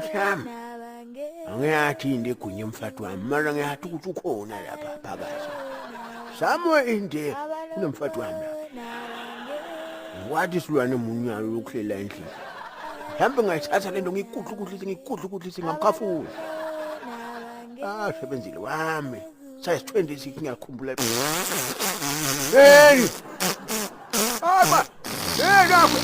Mfowethu angiyathi into egunye mfowethu wami mara ngiyathi ukuthi ukhona lapha phakathi. Somewhere in there kunomfowethu wami lapha. Wathi silwane munyayo yokuhlela endlini. Mhlambe ngayithatha lento ngikudla ngamkhafula. Sebenzile wami. Size 26 ngiyakhumbula. Hey! Aba! Hey lapho.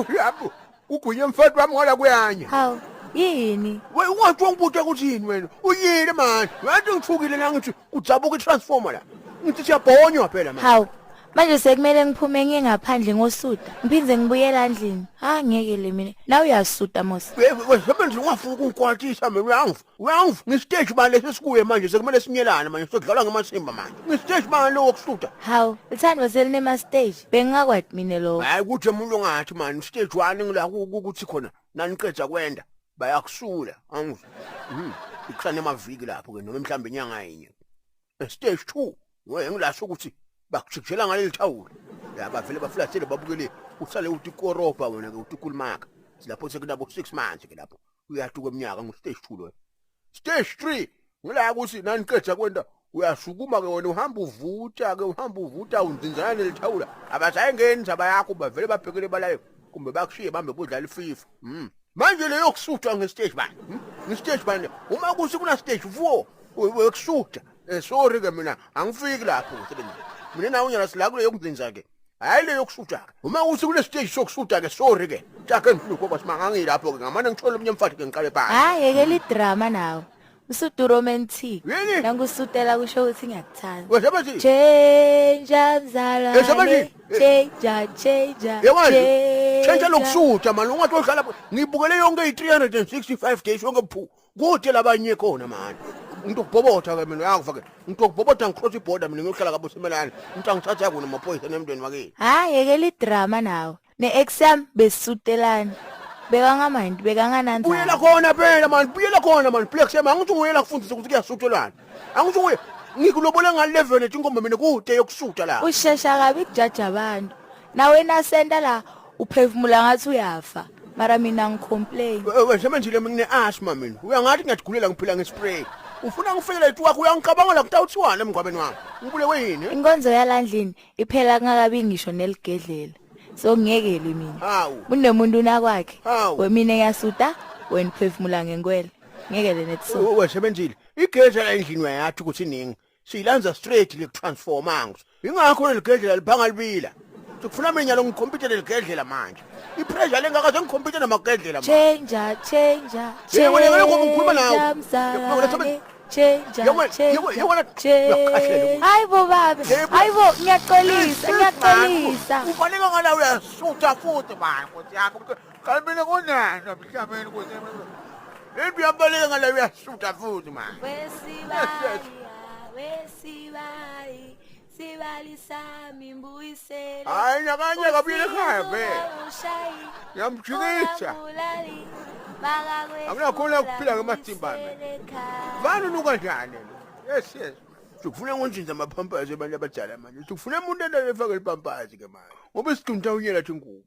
Kuyapho. Ugunye mfowethu wami ngola kuyanya. Hawu, yini? Wena ungathi wangibuta kuthini wena? Uyile manje. Wathi ngithukile la ngithi udzabuka itransformer la. Ngithi siyabhonywa phela manje. Hawu, manje sekumele ngiphume ngiye ngaphandle ngosuda. Ngiphinze ngibuyela endlini. Ngeke le mina. Na uyasuda mos. Sebenza ungafuna ukungikwatisa mina uyangivu. Ngistage manje lesikuye manje sekumele sinyelane manje sodlala ngamasimba manje. Ngistage manje lo wokusuda. Hawu, uthando selinema stage. Bengingakwathi mina lo. Hayi kuthi umuntu ongathi manje stage 1 ngila ukuthi khona naniqedza kwenda bayakusula angizwa. Ikusana emaviki lapho ke noma mhlambe inyanga yinye. Stage 2 ngilasho ukuthi bakujikijela ngaleli thawula. Yaba vele baflathele babukele usale uthi koroba wena ke uthi kulmaka. Silapho sekunabo 6 manje ke lapho. Uyathi kweminyaka ngo-stage 2 lo. Stage 3 ngila ukuthi naniqedza kwenda uyasukuma ke wena uhamba uvuta unzinzana nelithawula abasayengeni zaba yakho bavele babhekele balayo kumbe bakushiye bambe bodlala iFIFA. Manje leyo yokusutha ngestage bani ngestage bani uma kusi kuna stage 4 wekusutha sorry ke mina angifiki lapho sebenza mina nawe unyala silakule yokuzinza ke hayi leyo yokusutha ke uma kusi kule stage sokusutha ke sorry ke take ngifuna ngoba simangangile lapho ke ngamane ngithola umnye mfathi ke ngiqale phansi Yeke lidrama nawo. Usudu romantic. Yini? Nangusutela kusho ukuthi ngiyakuthanda. Wena bathi Change mzala. Change. Change lokusutha manje ungathi odlala ngibukele yonke i365 days yonke phu kude labanye khona manje umuntu okubhobotha ke mina uyangifake umuntu okubhobotha ngicross iborder mina ngiyohlala kabo semelane umuntu angithatha yakho namaphoyisa nemndeni wakhe Yeke lidrama nawo. Ne-exam besisutelana. Bekangamandi bekangananzana. Buyela khona phela manje plex yami angithi nguyela kufundisa ukuthi kuyasuthelwana angithi uye ngikulobola nga11 ethi inkomba mina kude yokusutha la Ushesha kabi kujaja abantu. Nawe nasenda la uphefumula ngathi uyafa. Mara mina ngicomplain. Wena manje ngine asthma mina uyangathi ngiyajigulela ngiphila ngespray ufuna ngifikele ethi wakho uyangicabanga la kutawuthiwana emngcwabeni wami ngibule weyini Inkonzo yalandlini iphela kungakabi ngisho neligedlela. So ngiyekele mina. Kunemuntu unakwakhe. Wemina yasuda wena uphefumula ngenkwele. Ngiyekele netso. Wesebenzile. Igedlela endlini wayathi ukuthi iningi. Siyilanza straight le transform angus. Ingakho leligedlela liphanga libila. Sikufuna mina lo ngikhompyutha leligedlela manje. Ipressure lengakaze ngikhompyutha namagedlela manje. Change. Wena ngoba ngikhuluma nawe. Change. Hayibo baba. Hayibo ngiyaxolisa. Ufanele ngala uyasutha futhi manje Nkosi yakho. Kalibele konana mhlameni Nkosi yami. Lebi yabaleka ngala uyasutha futhi manje. Wesibayi. Sibali sami mbuyisele. Hayi nakanye kabuyele ekhaya phela. Ngiyamjikisa. Akunakhona ukuphila ngamathimba mina. Vana unukanjani lo? Yes. Sikufuna ngonjinza amaphampazi abantu abadala manje. Sikufuna umuntu endele efake ipampazi ke manje. Ngoba isidunta unyela thi inkukhu.